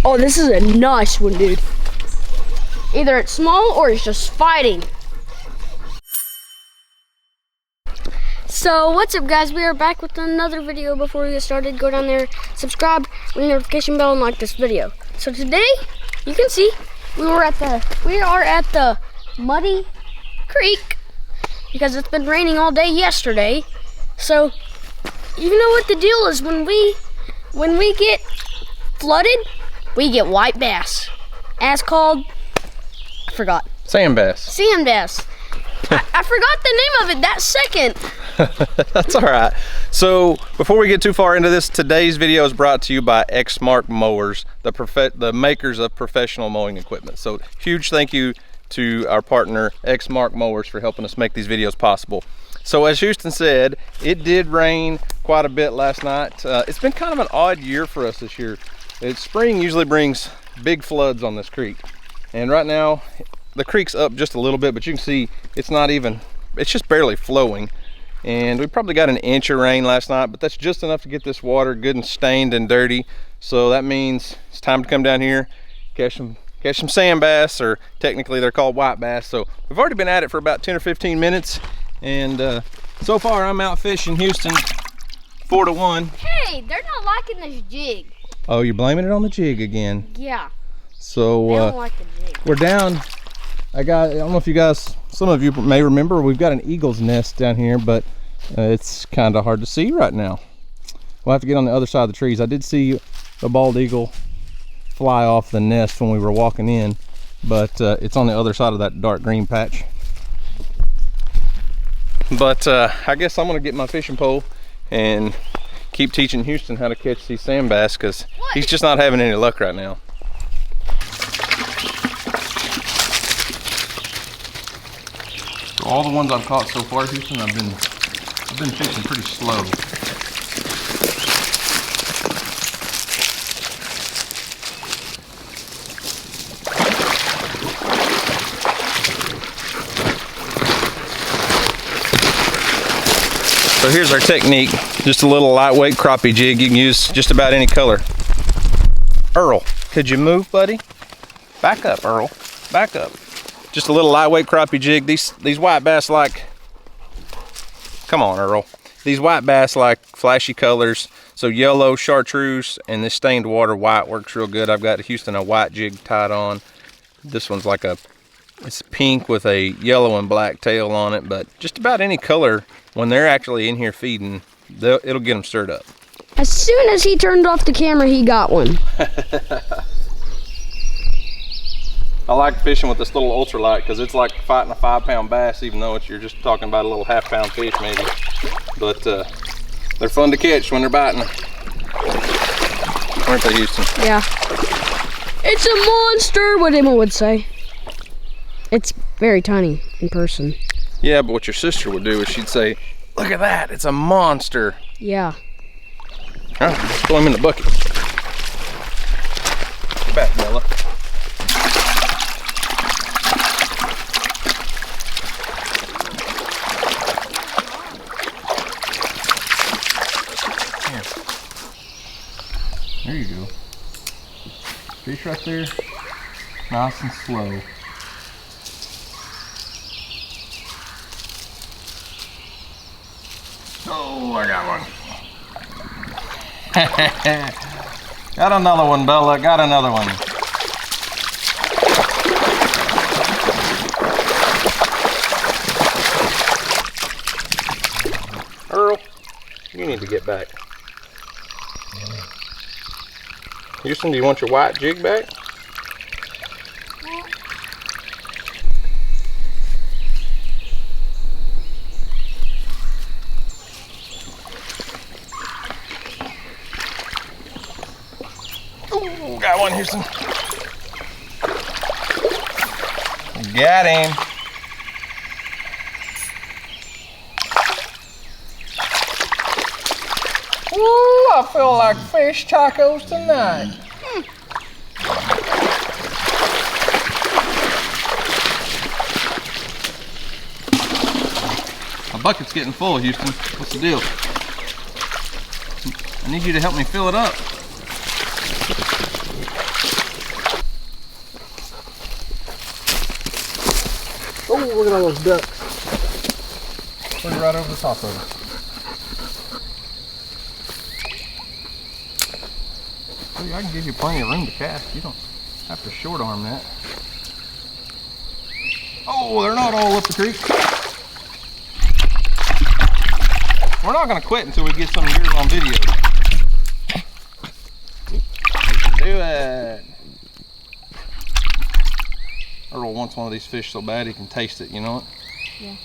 Oh, this is a nice one, dude. Either it's small or it's just fighting. So what's up, guys? We are back with another video. Before we get started, go down there, subscribe, ring the notification bell, and like this video. So today, you can see we are at the muddy creek because it's been raining all day yesterday. So you know what the deal is, when we get flooded, we get white bass. As called, I forgot. Sand bass. Sand bass. I forgot the name of it that second. That's all right. So before we get too far into this, today's video is brought to you by Exmark Mowers, the makers of professional mowing equipment. So huge thank you to our partner Exmark Mowers for helping us make these videos possible. So as Houston said, it did rain quite a bit last night. It's been kind of an odd year for us this year. Spring usually brings big floods on this creek, and right now the creek's up just a little bit, but you can see it's just barely flowing. And we probably got an inch of rain last night, but that's just enough to get this water good and stained and dirty. So that means it's time to come down here, catch some sand bass, or technically they're called white bass. So we've already been at it for about 10 or 15 minutes, and so far I'm out fishing Houston 4-1. Hey, they're not liking this jig. Oh, you're blaming it on the jig again? Yeah. So they don't like the jig. We're down. I don't know if you guys, some of you may remember, we've got an eagle's nest down here, but it's kind of hard to see right now. We'll have to get on the other side of the trees. I did see the bald eagle fly off the nest when we were walking in, but it's on the other side of that dark green patch. But I guess I'm gonna get my fishing pole and keep teaching Houston how to catch these sand bass, because he's just not having any luck right now. All the ones I've caught so far, Houston, I've been fishing pretty slow. So here's our technique. Just a little lightweight crappie jig. You can use just about any color. Earl, could you move, buddy? Back up, Earl. Back up. Just a little lightweight crappie jig. These white bass like, come on, Earl. These white bass like flashy colors. So yellow, chartreuse, and this stained water white works real good. I've got Houston a white jig tied on. This one's like it's pink with a yellow and black tail on it, but just about any color, when they're actually in here feeding, it'll get them stirred up. As soon as he turned off the camera, he got one. I like fishing with this little ultralight because it's like fighting a 5-pound bass, even though you're just talking about a little half-pound fish maybe. But they're fun to catch when they're biting. Aren't they, Houston? Yeah. It's a monster, what Emma would say. It's very tiny in person. Yeah, but what your sister would do is she'd say, look at that, it's a monster. Yeah. All right, let's throw him in the bucket. Get back, Bella. There you go. Fish right there, nice and slow. Oh, I got one. Got another one, Bella, got another one. Earl, you need to get back. Houston, do you want your white jig back? Ooh, got one, Houston. Got him. Ooh, I feel like fish tacos tonight. My bucket's getting full, Houston. What's the deal? I need you to help me fill it up. Oh, look at all those ducks. Put it right over the top of it. See, I can give you plenty of room to cast. You don't have to short arm that. Oh, they're not all up the creek. We're not going to quit until we get some of yours on video. Do it. Earl wants one of these fish so bad he can taste it, you know it? Yeah.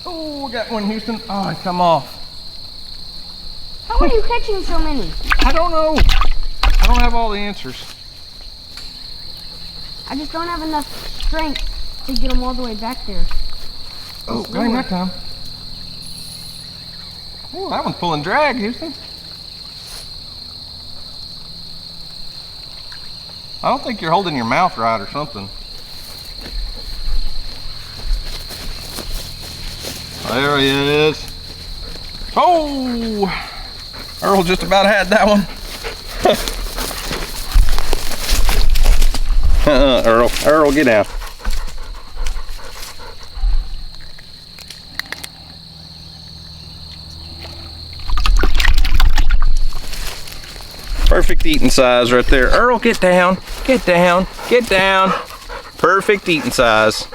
Oh, we got one, Houston. Oh, it come off. How are you catching so many? I don't know. I don't have all the answers. I just don't have enough strength to get them all the way back there. Oh, got him that time. Oh, that one's pulling drag, Houston. I don't think you're holding your mouth right or something. There he is. Oh! Earl just about had that one. Earl, get down. Perfect eating size right there. Earl, get down, get down, get down. Perfect eating size.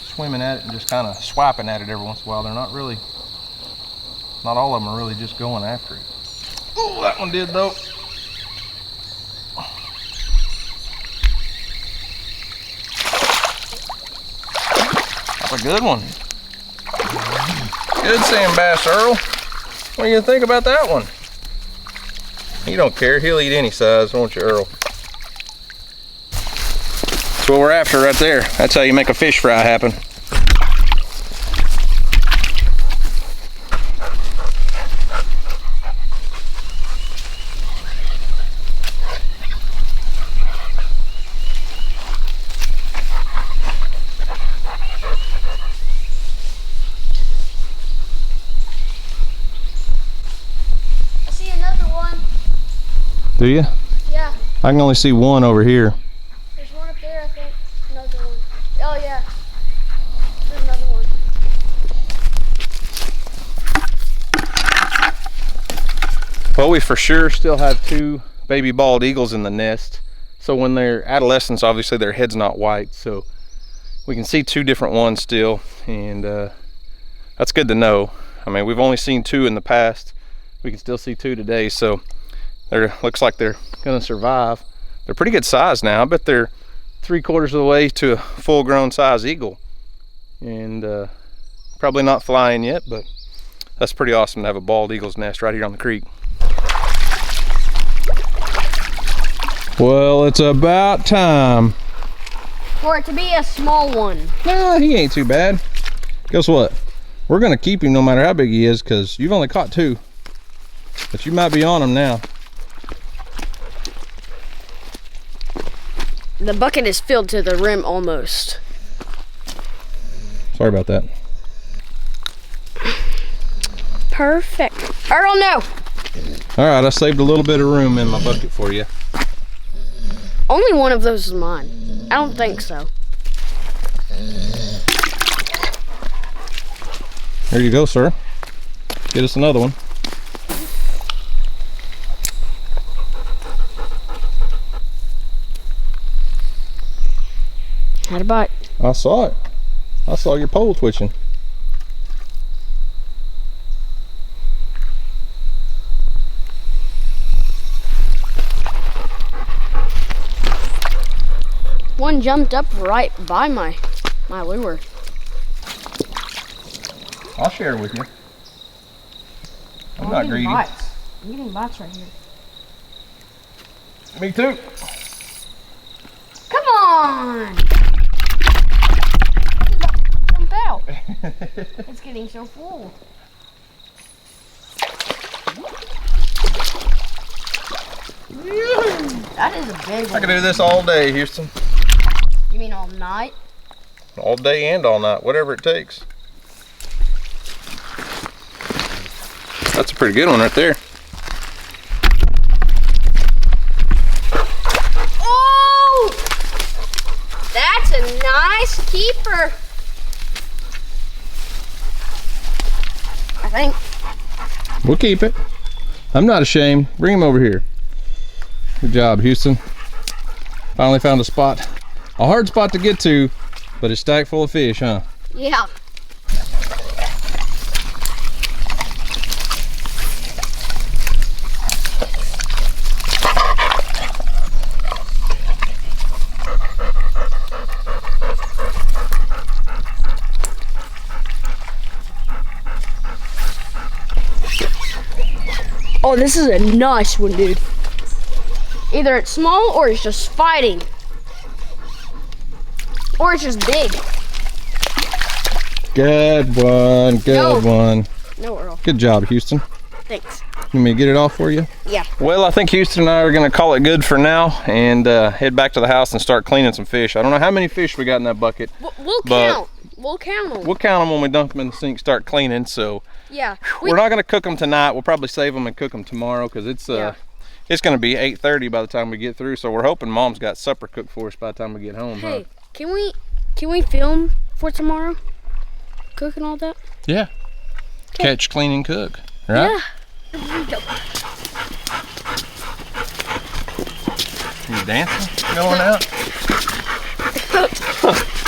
Swimming at it and just kind of swiping at it every once in a while. They're not really, not all of them are really just going after it. Oh, that one did though. That's a good one. Good sand bass, Earl. What do you think about that one? He don't care. He'll eat any size, won't you, Earl? That's what we're after right there. That's how you make a fish fry happen. Do you? Yeah. I can only see one over here. There's one up there, I think. Another one. Oh, yeah. There's another one. Well, we for sure still have 2 baby bald eagles in the nest. So when they're adolescents, obviously their head's not white. So we can see 2 different ones still. And that's good to know. I mean, we've only seen 2 in the past. We can still see 2 today. So looks like they're gonna survive. They're pretty good size now. I bet they're 3/4 of the way to a full-grown size eagle, and probably not flying yet, but that's pretty awesome to have a bald eagle's nest right here on the creek. Well, it's about time For it to be a small one. Nah, he ain't too bad. Guess what? We're gonna keep him no matter how big he is, because you've only caught 2, but you might be on him now. The bucket is filled to the rim almost. Sorry about that. Perfect. Earl, no. All right, I saved a little bit of room in my bucket for you. Only one of those is mine. I don't think so. There you go, sir. Get us another one. Had a bite. I saw it. I saw your pole twitching. One jumped up right by my lure. I'll share with you. I'm not greedy. Bites. I'm getting bites right here. Me too. Come on! Jump out. It's getting so full. That is a big one. I can do this all day, Houston. You mean all night? all day and all night, whatever it takes. That's a pretty good one right there. Oh! That's a nice keeper. I think. We'll keep it. I'm not ashamed. Bring him over here. Good job, Houston. Finally found a spot. A hard spot to get to, but it's stacked full of fish, huh? Yeah. Oh, this is a nice one, dude. Either it's small or it's just fighting. Or it's just big. Good one, good one. No, Earl. Good job, Houston. Thanks. You want me to get it off for you? Yeah. Well, I think Houston and I are gonna call it good for now and head back to the house and start cleaning some fish. I don't know how many fish we got in that bucket. We'll count. We'll count them. We'll count them when we dump them in the sink, start cleaning. So yeah, we're not gonna cook them tonight. We'll probably save them and cook them tomorrow because it's gonna be 8:30 by the time we get through. So we're hoping Mom's got supper cooked for us by the time we get home. Hey, can we film for tomorrow? Cook and all that? Yeah. Kay. Catch, clean, and cook. Right? Yeah. Here we go. You dancing? Going out?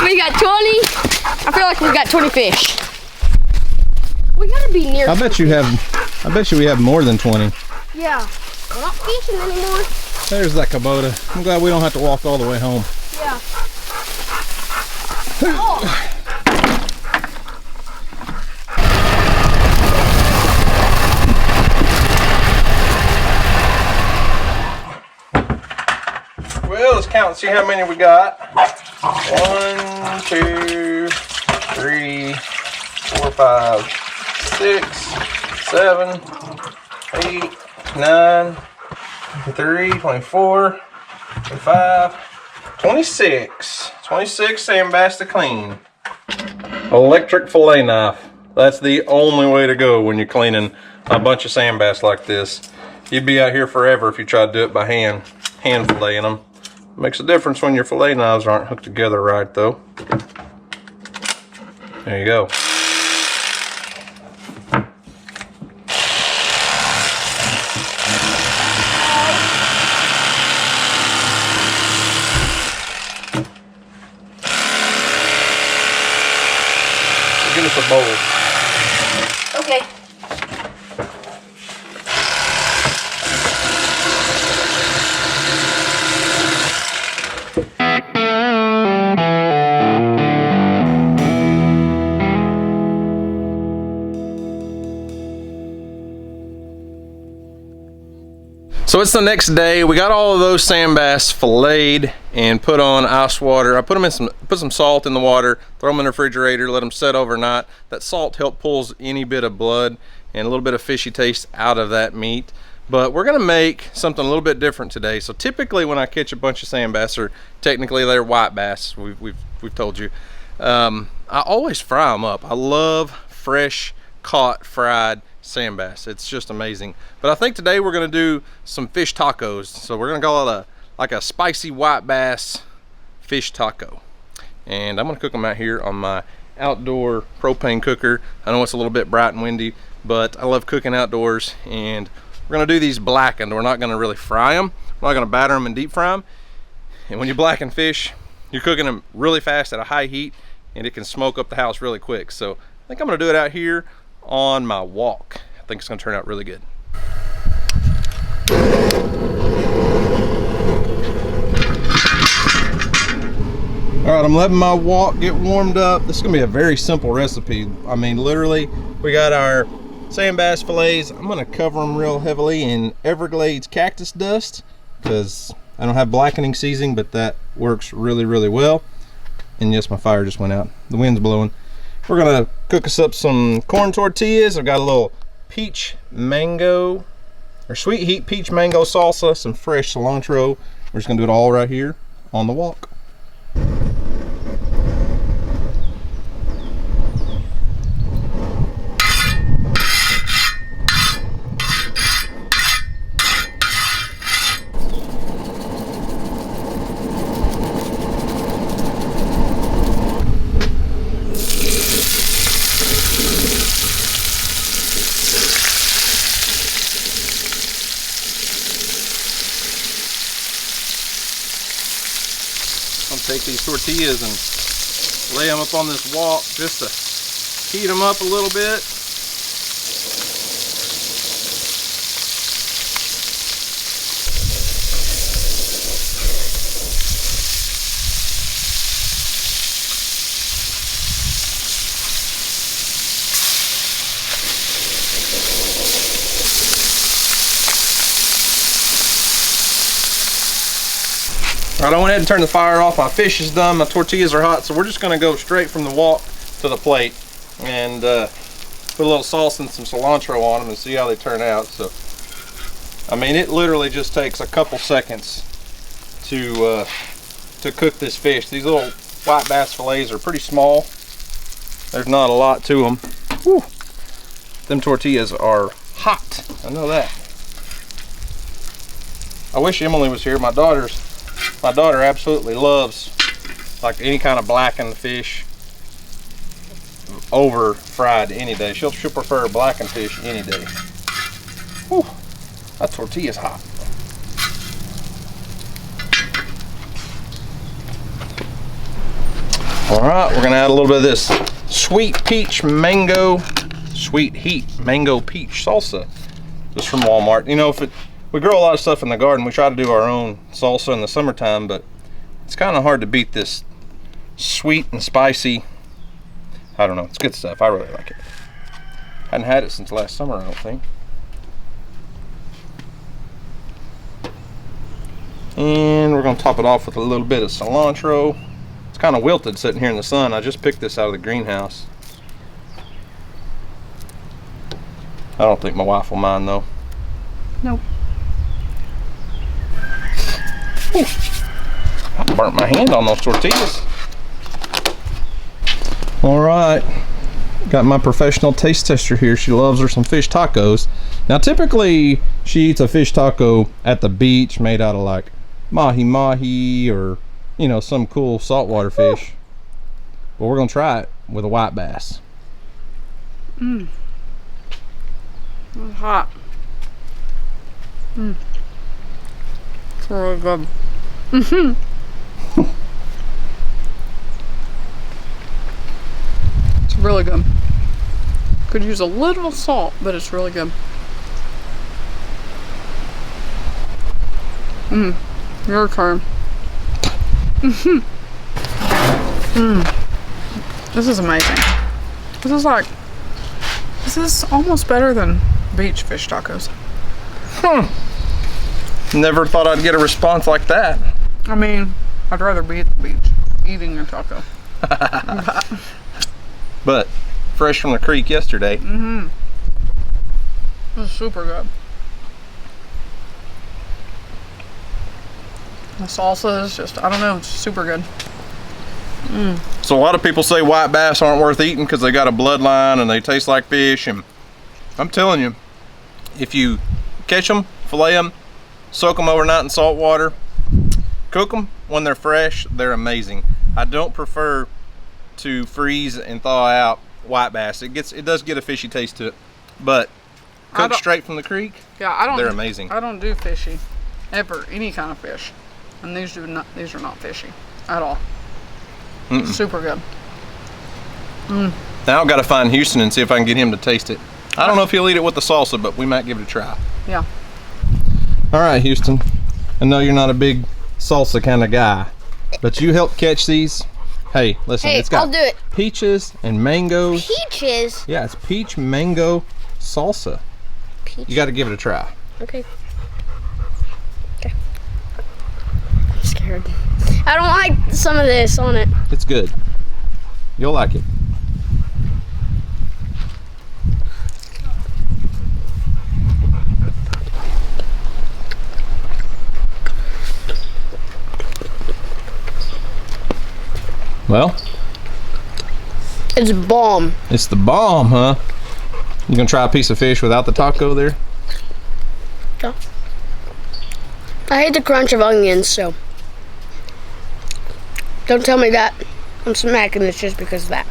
We got 20. I feel like we got 20 fish. We gotta be near. I bet you we have more than 20. Yeah. We're not fishing anymore. There's that Kubota. I'm glad we don't have to walk all the way home. Yeah. Oh. Well, let's count and see how many we got. 1, 2, 3, 4, 5, 6, 7, 8, 9, 23, 24, 25, 26. 26 sand bass to clean. Electric fillet knife. That's the only way to go when you're cleaning a bunch of sand bass like this. You'd be out here forever if you tried to do it by hand filleting them. Makes a difference when your fillet knives aren't hooked together right though. There you go. Give us a bowl. Okay. So it's the next day. We got all of those sand bass filleted and put on ice water. I put some salt in the water, throw them in the refrigerator, let them set overnight. That salt helps pulls any bit of blood and a little bit of fishy taste out of that meat. But we're gonna make something a little bit different today. So typically when I catch a bunch of sand bass, or technically they're white bass, we've told you, I always fry them up. I love fresh caught fried sand bass. It's just amazing. But I think today we're gonna do some fish tacos. So we're gonna call it like a spicy white bass fish taco. And I'm gonna cook them out here on my outdoor propane cooker. I know it's a little bit bright and windy, but I love cooking outdoors. And we're gonna do these blackened. We're not gonna really fry them. We're not gonna batter them and deep fry them. And when you blacken fish, you're cooking them really fast at a high heat, and it can smoke up the house really quick. So I think I'm gonna do it out here on my walk. I think it's gonna turn out really good. All right, I'm letting my wok get warmed up. This is gonna be a very simple recipe. I mean, literally, we got our sand bass fillets. I'm gonna cover them real heavily in Everglades cactus dust because I don't have blackening seasoning, but that works really, really well. And yes, my fire just went out. The wind's blowing. We're gonna cook us up some corn tortillas. I've got a little peach mango, or sweet heat peach mango salsa, some fresh cilantro. We're just gonna do it all right here on the wok. take these tortillas and lay them up on this wok just to heat them up a little bit. All right, I went ahead and turned the fire off. My fish is done, my tortillas are hot, so we're just gonna go straight from the wok to the plate and put a little salsa and some cilantro on them and see how they turn out. So, I mean, it literally just takes a couple seconds to cook this fish. These little white bass fillets are pretty small. There's not a lot to them. Whew. Them tortillas are hot, I know that. I wish Emily was here. My daughter absolutely loves like any kind of blackened fish over fried any day. She'll prefer blackened fish any day. Whew, that tortilla's hot. All right, we're gonna add a little bit of this sweet heat mango peach salsa, just from Walmart. You know, we grow a lot of stuff in the garden. We try to do our own salsa in the summertime, but it's kind of hard to beat this sweet and spicy. I don't know, it's good stuff. I really like it. Hadn't had it since last summer, I don't think. And we're gonna top it off with a little bit of cilantro. It's kind of wilted sitting here in the sun. I just picked this out of the greenhouse. I don't think my wife will mind though. Nope. Ooh, I burnt my hand on those tortillas. All right, got my professional taste tester here. She loves her some fish tacos. Now typically she eats a fish taco at the beach made out of like mahi or, you know, some cool saltwater fish. But we're gonna try it with a white bass. Mmm. It's hot. Mmm. It's really good. Mm-hmm. It's really good. Could use a little salt, but it's really good. Mmm. Your turn. Mm-hmm. Mmm. This is amazing. This is almost better than beach fish tacos. Never thought I'd get a response like that. I mean, I'd rather be at the beach eating a taco. But fresh from the creek yesterday. Mm-hmm. This is super good. The salsa is just, I don't know, it's super good. Mm. So a lot of people say white bass aren't worth eating because they got a bloodline and they taste like fish, and I'm telling you, if you catch them, fillet them, soak them overnight in salt water, cook them when they're fresh, they're amazing. I don't prefer to freeze and thaw out white bass. It does get a fishy taste to it, but cooked straight from the creek, yeah, they're amazing. I don't do fishy ever, any kind of fish, and these are not fishy at all. Super good. Mm. Now I've got to find Houston and see if I can get him to taste it. I don't know if he'll eat it with the salsa, but we might give it a try. Yeah. All right, Houston. I know you're not a big salsa kind of guy, but you helped catch these. Hey, listen, it's got I'll do it. Peaches and mangoes. Peaches? Yeah, it's peach mango salsa. Peach. You got to give it a try. Okay. Okay. I'm scared. I don't like some of this on it. It's good. You'll like it. Well, it's bomb. It's the bomb, huh? You gonna try a piece of fish without the taco there? Yeah. I hate the crunch of onions, so don't tell me that I'm smacking this just because of that.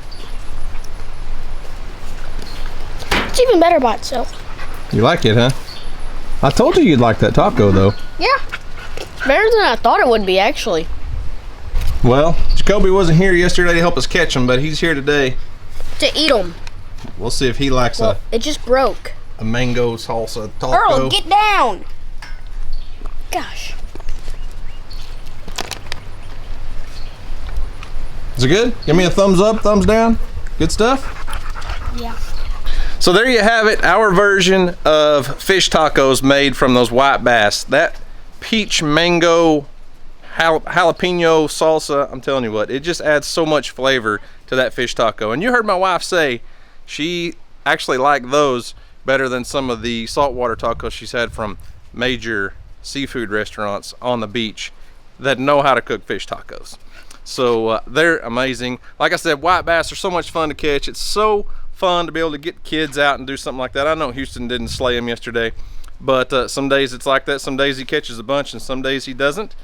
It's even better by itself. You like it, huh? I told you you'd like that taco, though. Yeah. It's better than I thought it would be, actually. Well, Jacoby wasn't here yesterday to help us catch them, but he's here today. To eat them. We'll see if he likes it just broke. a mango salsa taco. Earl, get down! Gosh. Is it good? Give me a thumbs up, thumbs down. Good stuff? Yeah. So there you have it, our version of fish tacos made from those white bass. That peach mango jalapeno salsa, I'm telling you what, it just adds so much flavor to that fish taco. And you heard my wife say she actually liked those better than some of the saltwater tacos she's had from major seafood restaurants on the beach that know how to cook fish tacos. So they're amazing. Like I said, white bass are so much fun to catch. It's so fun to be able to get kids out and do something like that. I know Houston didn't slay them yesterday, but some days it's like that. Some days he catches a bunch and some days he doesn't.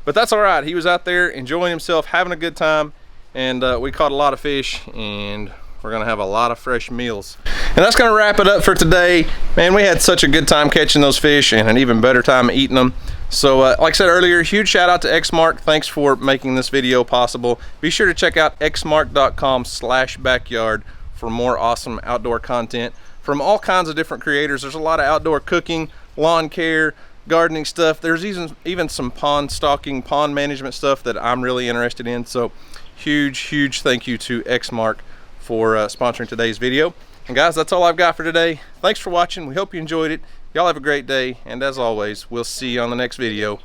But that's all right. He was out there enjoying himself, having a good time, and we caught a lot of fish, and we're gonna have a lot of fresh meals. And that's gonna wrap it up for today. Man, we had such a good time catching those fish and an even better time eating them. So like I said earlier, huge shout out to Exmark. Thanks for making this video possible. Be sure to check out exmark.com/backyard for more awesome outdoor content from all kinds of different creators. There's a lot of outdoor cooking, lawn care, gardening stuff. There's even some pond stocking, pond management stuff that I'm really interested in. So huge thank you to Exmark for sponsoring today's video. And guys, that's all I've got for today. Thanks for watching. We hope you enjoyed it. Y'all have a great day, and as always, we'll see you on the next video.